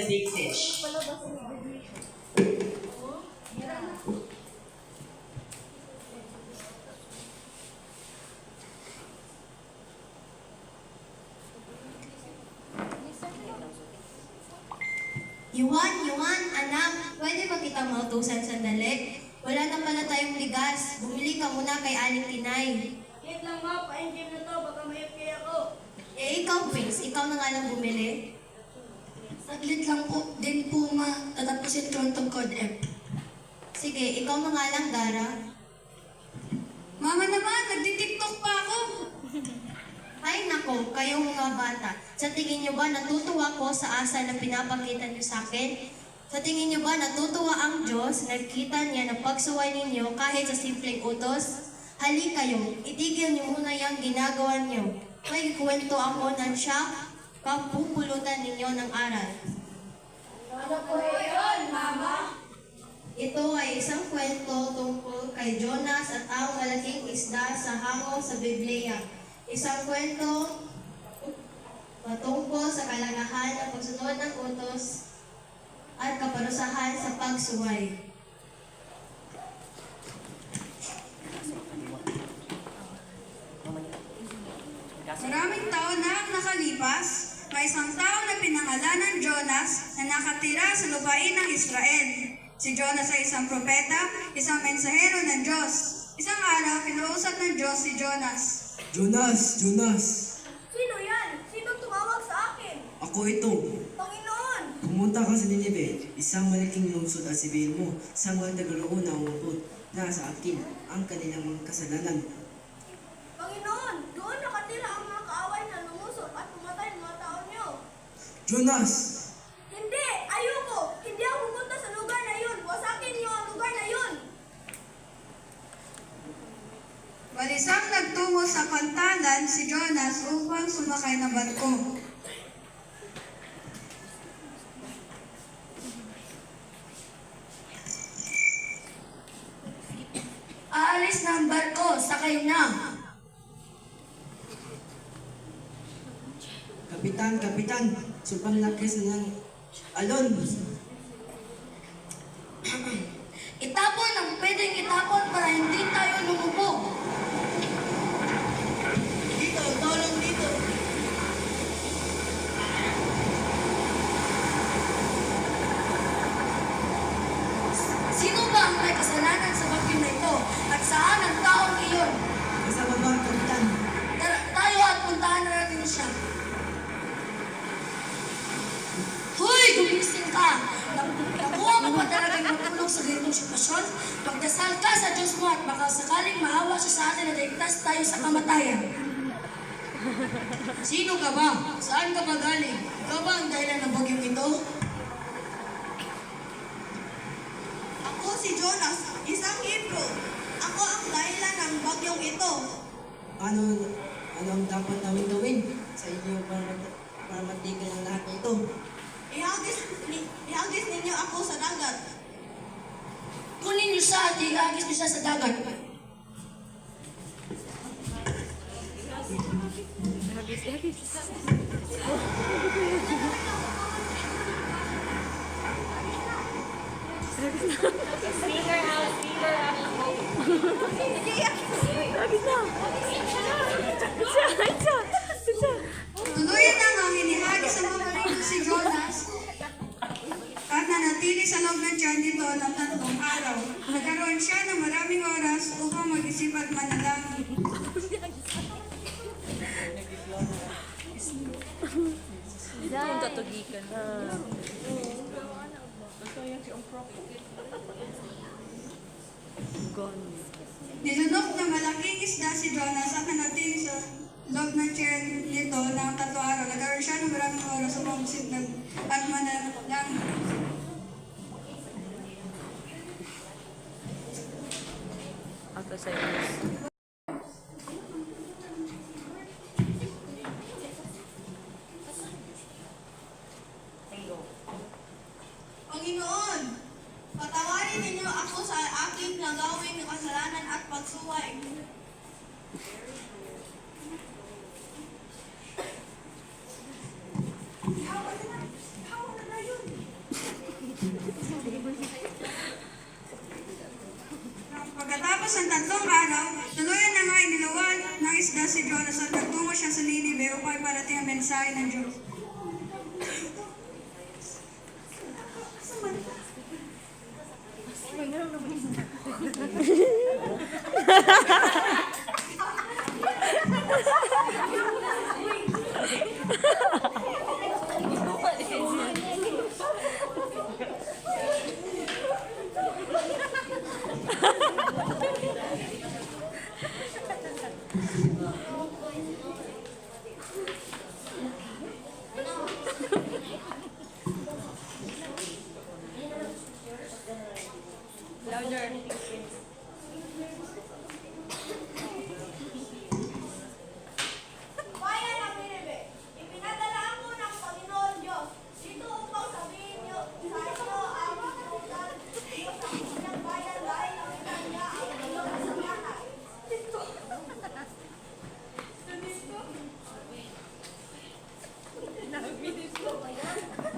big fish. Yuan, anak, pwede ba kita mautusan sandali? Wala na pala tayong bigas. Bumili ka muna kay Aling Tinay. Wait lang ma, pa-engine na to, baka mayapkay ako. Ikaw, Prince, ikaw na nga lang bumili. Saglit lang po, din po ma, tatapusin ko ang tungkod F. Sige, ikaw na nga lang, Dara. Mama naman, nagtitiktok pa ako. Ay nako, kayong mga bata. Sa tingin niyo ba natutuwa ko sa asal na pinapakita niyo sa akin? Sa tingin niyo ba natutuwa ang Diyos na nakita niya na pagsuway ninyo kahit sa simpleng utos? Hali kayo, itigil niyo muna yung ginagawa niyo. May kwento ako na siya, kapupulutan ninyo ng aral. Ano po yun, mama? Ito ay isang kwento tungkol kay Jonas at ang malaking isda sa hango sa Biblia. Isang kwento patungkol sa kalangahan ng pagsunod ng utos at kaparusahan sa pagsuway. Maraming taon na ang nakalipas, may isang tao na pinangalanan Jonas na nakatira sa lupain ng Israel. Si Jonas ay isang propeta, isang mensahero ng Diyos. Isang araw, kinausap ng Diyos si Jonas. Jonas! Sino yan? Sino tumawag sa akin? Ako ito. Panginoon! Pumunta ka sa Nineveh, isang malaking lungsod at sabihin mo, sa mga tagaroon na umukot na sa akin ang kanilang mga kasalanan. Panginoon, doon nakatira ang mga kaaway na lumusot at pumatay ng mga tao niyo. Jonas! Hindi! Ayoko! Hindi ako pumunta sa lugar na yun! Wasakin niyo ang lugar na yun! Balisang nagtungo sa pantalan si Jonas upang sumakay ng barko. Aalis na ang barko, sakay na. Kapitan, supang lakis na ng alon. Itapon ang pwedeng itapon para hindi tayo lumubog. Dito, tolong dito. Sino ba ang may kasalanan sa bagyo na ito? At saan ang taong iyon? Nasa baba, Kapitan. Tayo at puntahan na natin siya. Hoy! Gumising ka! Nakuha mo ba talagang matulog sa ganitong sitwasyon? Magdasal ka sa Diyos mo at baka sakaling maawa siya sa atin at ligtas tayo sa kamatayan. Sino ka ba? Saan ka ba galing? Ikaw ba ang dahilan ng bagyong ito? Ako si Jonas, isang Hebrew. Ako ang dahilan ng bagyong ito. Ano ang dapat namin gawin sa inyo para matigil ang lahat na ito? Ihagis ninyo ako sa dagat. Kunin niyo siya at ihagis niyo siya sa dagat. Tuluyan na ang inihagis sa mga marino si Jonas at nanatili sa loob ng tiyan dito ng 3 araw. Nagkaroon siya ng maraming oras upang mag-isip at manalangin. Yung katugikan. Nilunok na malaking isda si Jonas at nanatili sa loob ng tiyan nito ng 3 araw. Nagkaroon siya ng maraming oras upang mag-isip at manalangin. Ata sa'yo. Panginoon, patawarin ninyo ako sa aking nagawing kasalanan at pagsuway. Hawa na yun! saktong araw, tuluyan na nga iniluwal ng isda si Jonas at nagtungo siya sa Ninive upang iparating ang mensahe ng Diyos. Louder. Bayan ng Ninive, ipinadala ako ng Panginoon Diyos dito upang sabihin niyo sa inyo ang pagkukulan niyo sa kanyang bayan dahil nakita niya ang inyong kasalanan.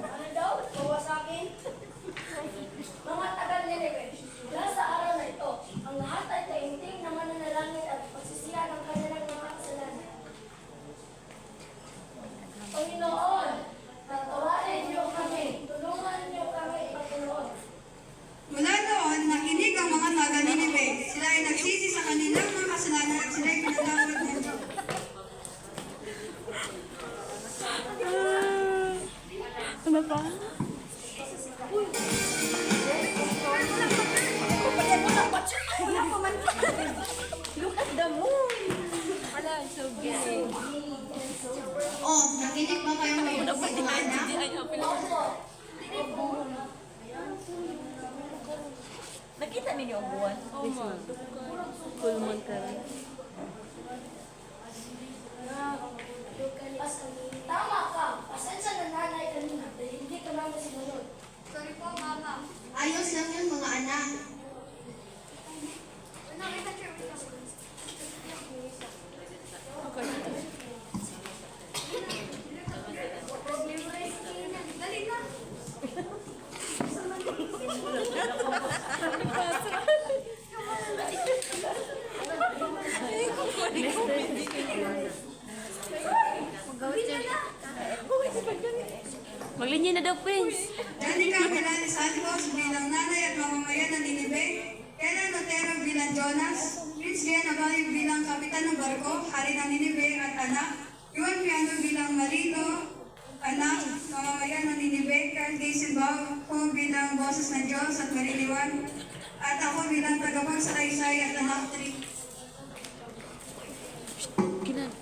Ano daw? Bawa sa akin? Mga taga-Ninive, dahil sa araw na ito, ang lahat ay taimtim na mananalangin at pagsisiya ng kanilang mga kasalanan. Panginoon, patawarin niyo kami, tulungan niyo kami, Panginoon. Mula noon, nakinig ang mga taga-Ninive. Sila ay nagsisi sa kanilang mga kasalanan at sila ay pinatawad ng Diyos. Ano pa? Look at the moon! Ala, so gay. Oh, nakinig ba kayong may bukid mga anak? Nakita ninyo ang buwan? Oo, ma. Full moon ka rin. Tama ka, pasensya na nanay kanina dahil hindi ka namin sinunod. Sorry po, Mama. Ayos lang yun mga anak. Dali na. Maglinya na daw, Prince. Danica Vilani Santos bilang nanay at mamamayan ng Ninive, Ellen Otero bilang Jonas, Prince Lian Abayo bilang kapitan ng barko, hari ng Ninive at anak, Juan Piano bilang marino, anak, mamamayan ng Ninive, Carl Gaysenbaum bilang boses ng Diyos at mariliwan, at ako bilang tagapagsalaysay at anak 3. Kinan.